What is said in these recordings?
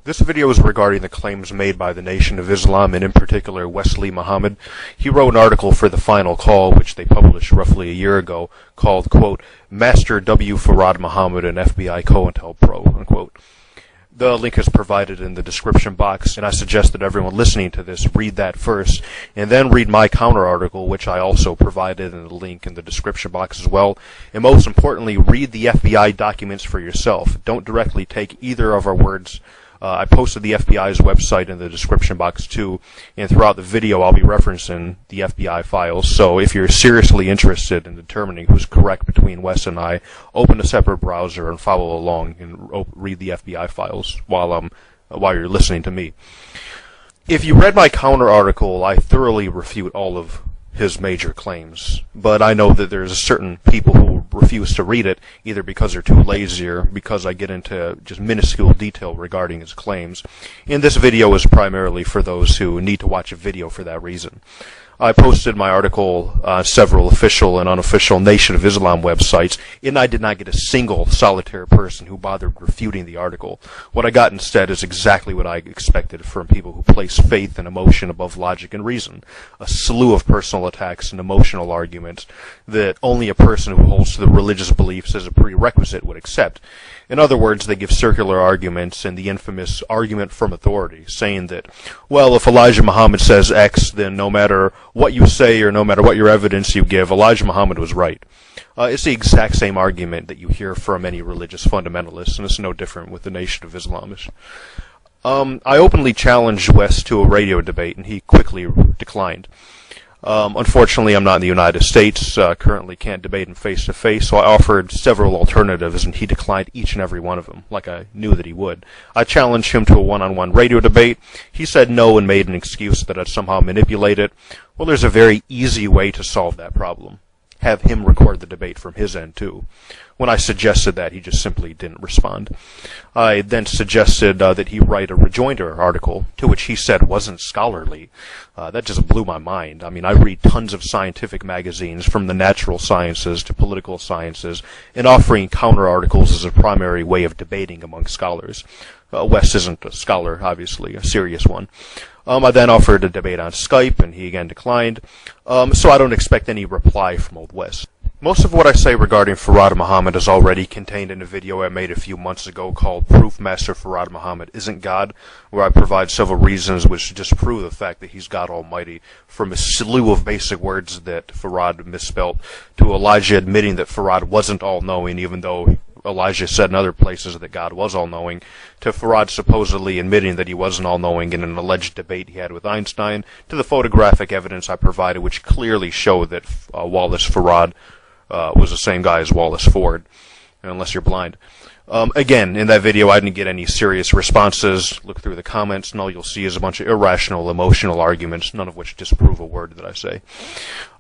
This video is regarding the claims made by the Nation of Islam, and in particular Wesley Muhammad. He wrote an article for The Final Call, which they published roughly a year ago, called, quote, Master W. Farad Muhammad and FBI COINTELPRO, unquote. The link is provided in the description box, and I suggest that everyone listening to this read that first, and then read my counter article, which I also provided in the link in the description box as well. And most importantly, read the FBI documents for yourself. Don't directly take either of our words. I posted the FBI's website in the description box too, and throughout the video I'll be referencing the FBI files. So if you're seriously interested in determining who's correct between Wes and I, open a separate browser and follow along and read the FBI files while you're listening to me. If you read my counter article, I thoroughly refute all of his major claims, but I know that there's certain people who refuse to read it, either because they're too lazy or because I get into just minuscule detail regarding his claims. And this video is primarily for those who need to watch a video for that reason. I posted my article on several official and unofficial Nation of Islam websites, and I did not get a single solitary person who bothered refuting the article. What I got instead is exactly what I expected from people who place faith and emotion above logic and reason. A slew of personal attacks and emotional arguments that only a person who holds to the religious beliefs as a prerequisite would accept. In other words, they give circular arguments and the infamous argument from authority, saying that, well, if Elijah Muhammad says X, then no matter what you say or no matter what your evidence you give, Elijah Muhammad was right. It's the exact same argument that you hear from any religious fundamentalists, and it's no different with the Nation of Islam. I openly challenged Wes to a radio debate, and he quickly declined. Unfortunately, I'm not in the United States, currently can't debate him face-to-face, so I offered several alternatives, and he declined each and every one of them, like I knew that he would. I challenged him to a one-on-one radio debate. He said no and made an excuse that I'd somehow manipulate it. Well, there's a very easy way to solve that problem. Have him record the debate from his end, too. When I suggested that, he just simply didn't respond. I then suggested that he write a rejoinder article, to which he said wasn't scholarly. That just blew my mind. I mean, I read tons of scientific magazines, from the natural sciences to political sciences, and offering counter articles is a primary way of debating among scholars. Wes isn't a scholar, obviously, a serious one. I then offered a debate on Skype, and he again declined. So I don't expect any reply from old Wes. Most of what I say regarding Farad Muhammad is already contained in a video I made a few months ago called Proof Master Farad Muhammad Isn't God, where I provide several reasons which disprove the fact that he's God Almighty, from a slew of basic words that Farad misspelt, to Elijah admitting that Farad wasn't all-knowing, even though Elijah said in other places that God was all-knowing, to Farad supposedly admitting that he wasn't all-knowing in an alleged debate he had with Einstein, to the photographic evidence I provided which clearly showed that Wallace Farad was the same guy as Wallace Ford, unless you're blind. Again, in that video I didn't get any serious responses. Look through the comments, and all you'll see is a bunch of irrational, emotional arguments, none of which disprove a word that I say.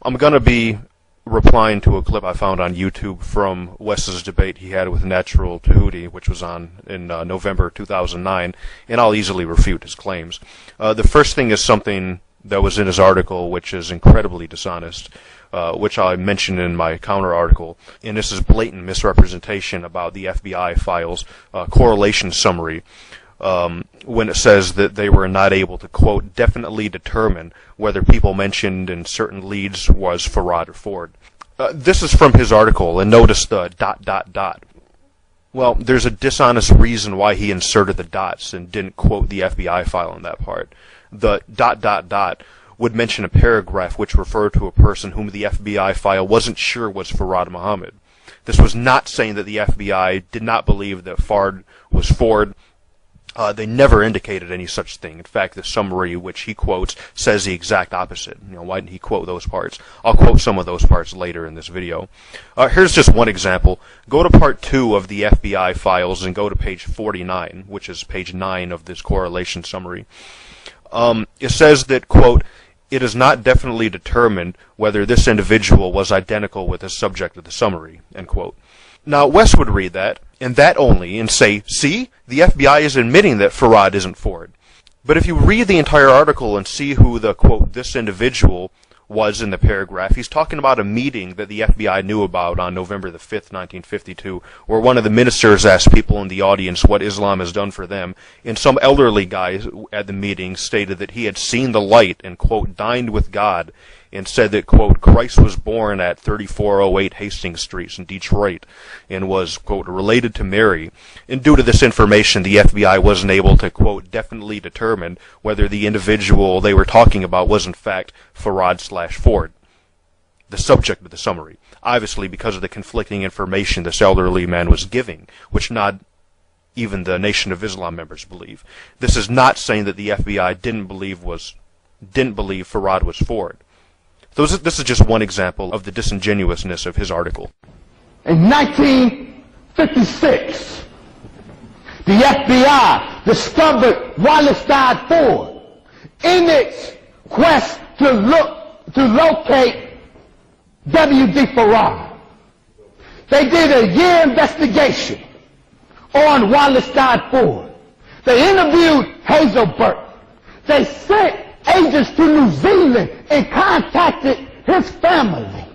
I'm going to be replying to a clip I found on YouTube from Wes's debate he had with Natural Tahuti, which was on in November 2009, and I'll easily refute his claims. The first thing is something that was in his article which is incredibly dishonest, which I mentioned in my counter article, and this is blatant misrepresentation about the FBI files correlation summary, when it says that they were not able to, quote, definitely determine whether people mentioned in certain leads was Farad or Ford. This is from his article, and notice the ... Well, there's a dishonest reason why he inserted the dots and didn't quote the FBI file in that part. The ... would mention a paragraph which referred to a person whom the FBI file wasn't sure was Farad Muhammad. This was not saying that the FBI did not believe that Fard was Ford. They never indicated any such thing. In fact, the summary which he quotes says the exact opposite. Why didn't he quote those parts? I'll quote some of those parts later in this video. Here's just one example. Go to part 2 of the FBI files and go to page 49, which is page 9 of this correlation summary. It says that, quote, it is not definitely determined whether this individual was identical with the subject of the summary, end quote. Now, Wes would read that, and that only, and say, see, the FBI is admitting that Farad isn't Ford. But if you read the entire article and see who the, quote, this individual was in the paragraph. He's talking about a meeting that the FBI knew about on November the 5th, 1952, where one of the ministers asked people in the audience what Islam has done for them, and some elderly guy at the meeting stated that he had seen the light and, quote, dined with God, and said that, quote, Christ was born at 3408 Hastings Street in Detroit and was, quote, related to Mary. And due to this information, the FBI wasn't able to, quote, definitely determine whether the individual they were talking about was in fact Farad/Ford, the subject of the summary. Obviously, because of the conflicting information this elderly man was giving, which not even the Nation of Islam members believe. This is not saying that the FBI didn't believe Farad was Ford. This is just one example of the disingenuousness of his article. In 1956, the FBI discovered Wallace Ford in its quest to locate W.D. Farad. They did a year investigation on Wallace Ford. They interviewed Hazelbert. They sent agents to New Zealand and contacted his family.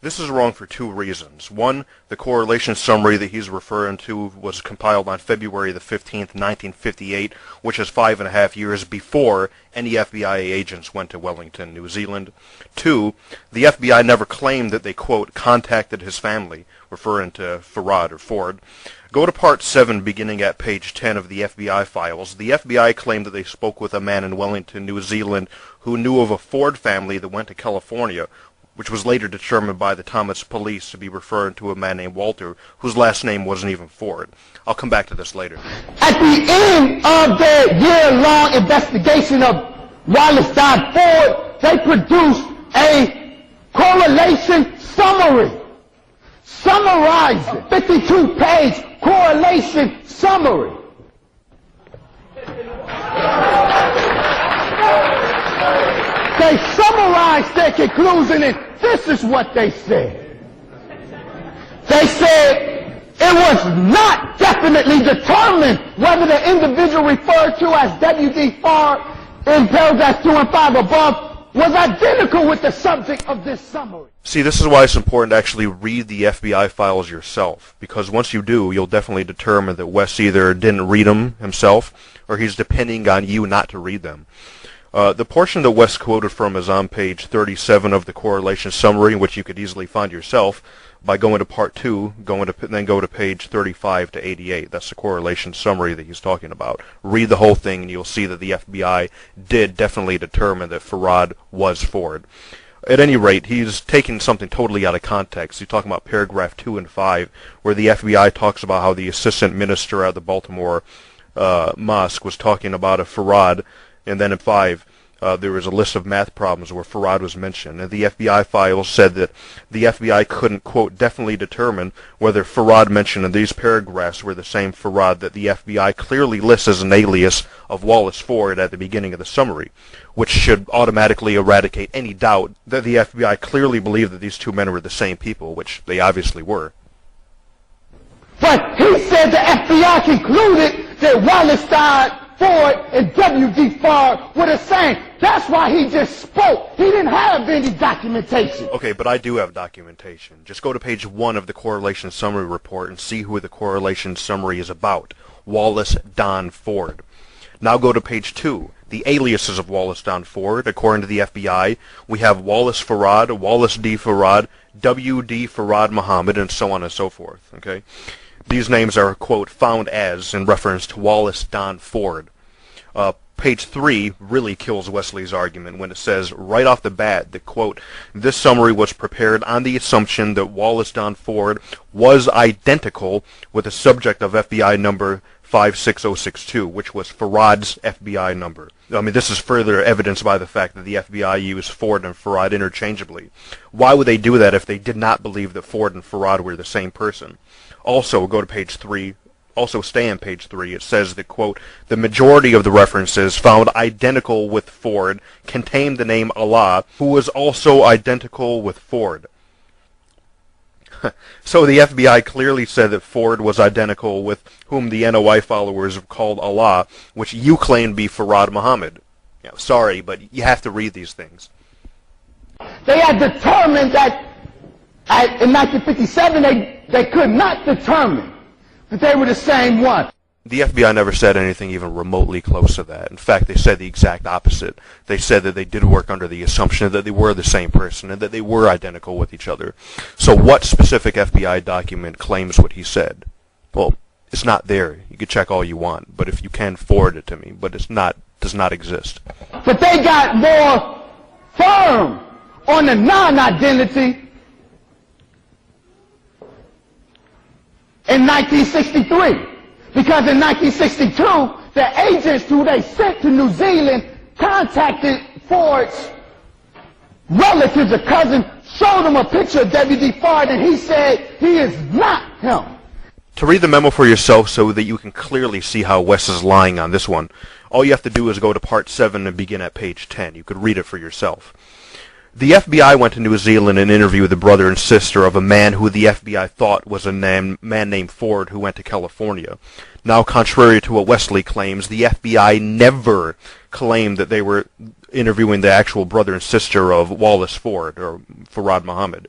This is wrong for two reasons. One, the correlation summary that he's referring to was compiled on February the 15th, 1958, which is 5.5 years before any FBI agents went to Wellington, New Zealand. Two, the FBI never claimed that they, quote, contacted his family, referring to Farad or Ford. Go to Part 7, beginning at page 10 of the FBI files. The FBI claimed that they spoke with a man in Wellington, New Zealand, who knew of a Ford family that went to California, which was later determined by the Thomas police to be referring to a man named Walter, whose last name wasn't even Ford. I'll come back to this later. At the end of their year-long investigation of Wallace Ford, they produced a correlation summary, summarizing 52-page correlation summary. They summarized their conclusion, and this is what they said. They said it was not definitely determined whether the individual referred to as W.D. Farr in paragraphs 2 and 5 above was identical with the subject of this summary. See, this is why it's important to actually read the FBI files yourself, because once you do, you'll definitely determine that Wes either didn't read them himself, or he's depending on you not to read them. The portion that Wes quoted from is on page 37 of the correlation summary, which you could easily find yourself by going to Part 2, then go to page 35 to 88. That's the correlation summary that he's talking about. Read the whole thing, and you'll see that the FBI did definitely determine that Farad was Ford. At any rate, he's taking something totally out of context. He's talking about paragraph 2 and 5, where the FBI talks about how the assistant minister at the Baltimore mosque was talking about a Farad, and then in 5, there was a list of math problems where Farad was mentioned, and the FBI files said that the FBI couldn't, quote, definitely determine whether Farad mentioned in these paragraphs were the same Farad that the FBI clearly lists as an alias of Wallace Ford at the beginning of the summary, which should automatically eradicate any doubt that the FBI clearly believed that these two men were the same people, which they obviously were. But he said the FBI concluded that Wallace Ford and W.D. Farr were the same. That's why he just spoke. He didn't have any documentation. Okay, but I do have documentation. Just go to page 1 of the correlation summary report and see who the correlation summary is about. Wallace Don Ford. Now go to page 2. The aliases of Wallace Don Ford, according to the FBI, we have Wallace Farad, Wallace D. Farad, W.D. Farad Muhammad, and so on and so forth. Okay? These names are, quote, found as, in reference to Wallace Don Ford. Page 3 really kills Wesley's argument when it says right off the bat that, quote, this summary was prepared on the assumption that Wallace Don Ford was identical with the subject of FBI number 56062, which was Farad's FBI number. I mean, this is further evidenced by the fact that the FBI used Ford and Farad interchangeably. Why would they do that if they did not believe that Ford and Farad were the same person? Also, go to page 3. Also, stay on page 3. It says that, quote, the majority of the references found identical with Ford contained the name Allah, who was also identical with Ford. So the FBI clearly said that Ford was identical with whom the NOI followers have called Allah, which you claim to be Farad Muhammad. Sorry, but you have to read these things. They had determined that in 1957 they could not determine that they were the same one. The FBI never said anything even remotely close to that. In fact, they said the exact opposite. They said that they did work under the assumption that they were the same person and that they were identical with each other. So what specific FBI document claims what he said? Well, it's not there. You can check all you want, but if you can, forward it to me. But does not exist. But they got more firm on the non-identity in 1963. Because in 1962, the agents who they sent to New Zealand contacted Ford's relatives, a cousin, showed him a picture of W.D. Ford, and he said he is not him. To read the memo for yourself so that you can clearly see how Wes is lying on this one, all you have to do is go to Part 7 and begin at page 10. You could read it for yourself. The FBI went to New Zealand and interviewed the brother and sister of a man who the FBI thought was a man named Ford who went to California. Now, contrary to what Wesley claims, the FBI never claimed that they were interviewing the actual brother and sister of Wallace Ford, or Farad Muhammad.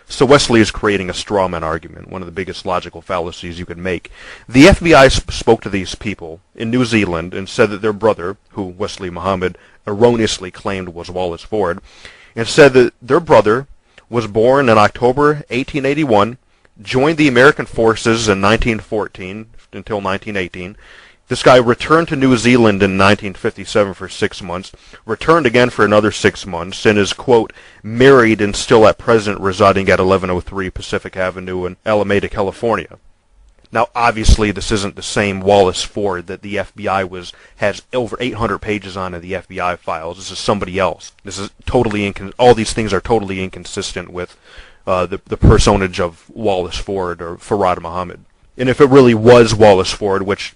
So Wesley is creating a straw man argument, one of the biggest logical fallacies you could make. The FBI spoke to these people in New Zealand and said that their brother, who Wesley Muhammad erroneously claimed was Wallace Ford, and said that their brother was born in October 1881, joined the American forces in 1914 until 1918. This guy returned to New Zealand in 1957 for 6 months, returned again for another 6 months, and is, quote, married and still at present residing at 1103 Pacific Avenue in Alameda, California. Now, obviously, this isn't the same Wallace Ford that the FBI has over 800 pages on in the FBI files. This is somebody else. This is totally all these things are totally inconsistent with the personage of Wallace Ford or Farad Muhammad. And if it really was Wallace Ford, which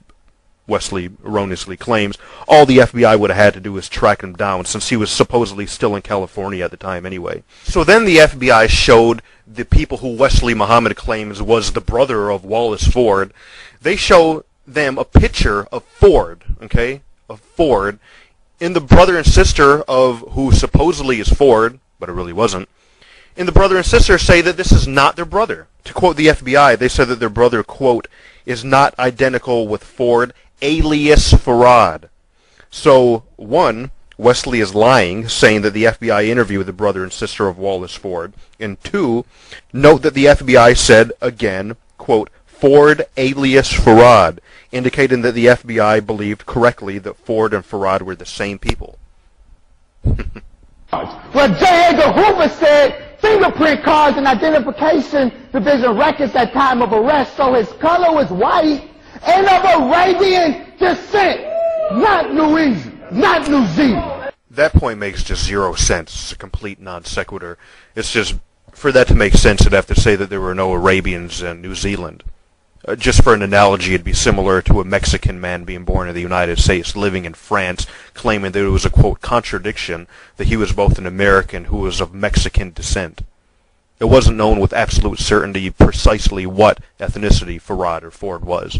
Wesley erroneously claims, all the FBI would have had to do is track him down, since he was supposedly still in California at the time anyway. So then the FBI showed the people who Wesley Muhammad claims was the brother of Wallace Ford, they show them a picture of Ford, okay, of Ford, and the brother and sister of who supposedly is Ford, but it really wasn't, and the brother and sister say that this is not their brother. To quote the FBI, they said that their brother, quote, is not identical with Ford, alias Farad. So, one, Wesley is lying, saying that the FBI interviewed the brother and sister of Wallace Ford. And two, note that the FBI said, again, quote, Ford alias Farad, indicating that the FBI believed correctly that Ford and Farad were the same people. Well, J. Edgar Hoover said fingerprint cards and identification division records at time of arrest, so his color was white and of Arabian descent, not New Zealand. That point makes just zero sense. It's a complete non sequitur. It's just, for that to make sense, you'd have to say that there were no Arabians in New Zealand. Just for an analogy, it'd be similar to a Mexican man being born in the United States, living in France, claiming that it was a, quote, contradiction that he was both an American who was of Mexican descent. It wasn't known with absolute certainty precisely what ethnicity Farad or Ford was.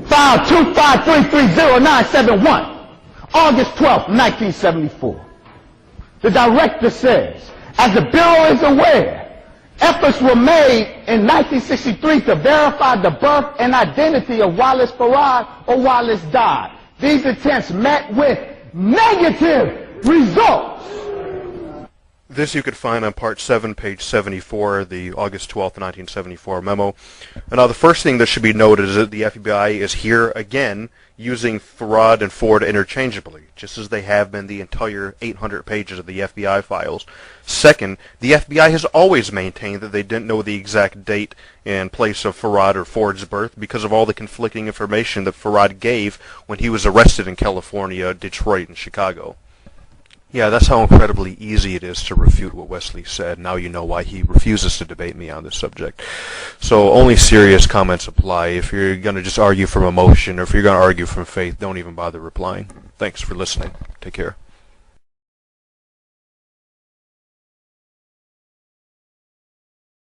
File 253300971, August 12, 1974. The director says, as the Bureau is aware, efforts were made in 1963 to verify the birth and identity of Wallace Farad or Wallace Dodd. These attempts met with negative results. This you could find on Part 7, page 74, the August 12th, 1974 memo. And now the first thing that should be noted is that the FBI is here again using Farad and Ford interchangeably, just as they have been the entire 800 pages of the FBI files. Second, the FBI has always maintained that they didn't know the exact date and place of Farad or Ford's birth because of all the conflicting information that Farad gave when he was arrested in California, Detroit, and Chicago. Yeah, that's how incredibly easy it is to refute what Wesley said. Now you know why he refuses to debate me on this subject. So only serious comments apply. If you're going to just argue from emotion, or if you're going to argue from faith, don't even bother replying. Thanks for listening. Take care.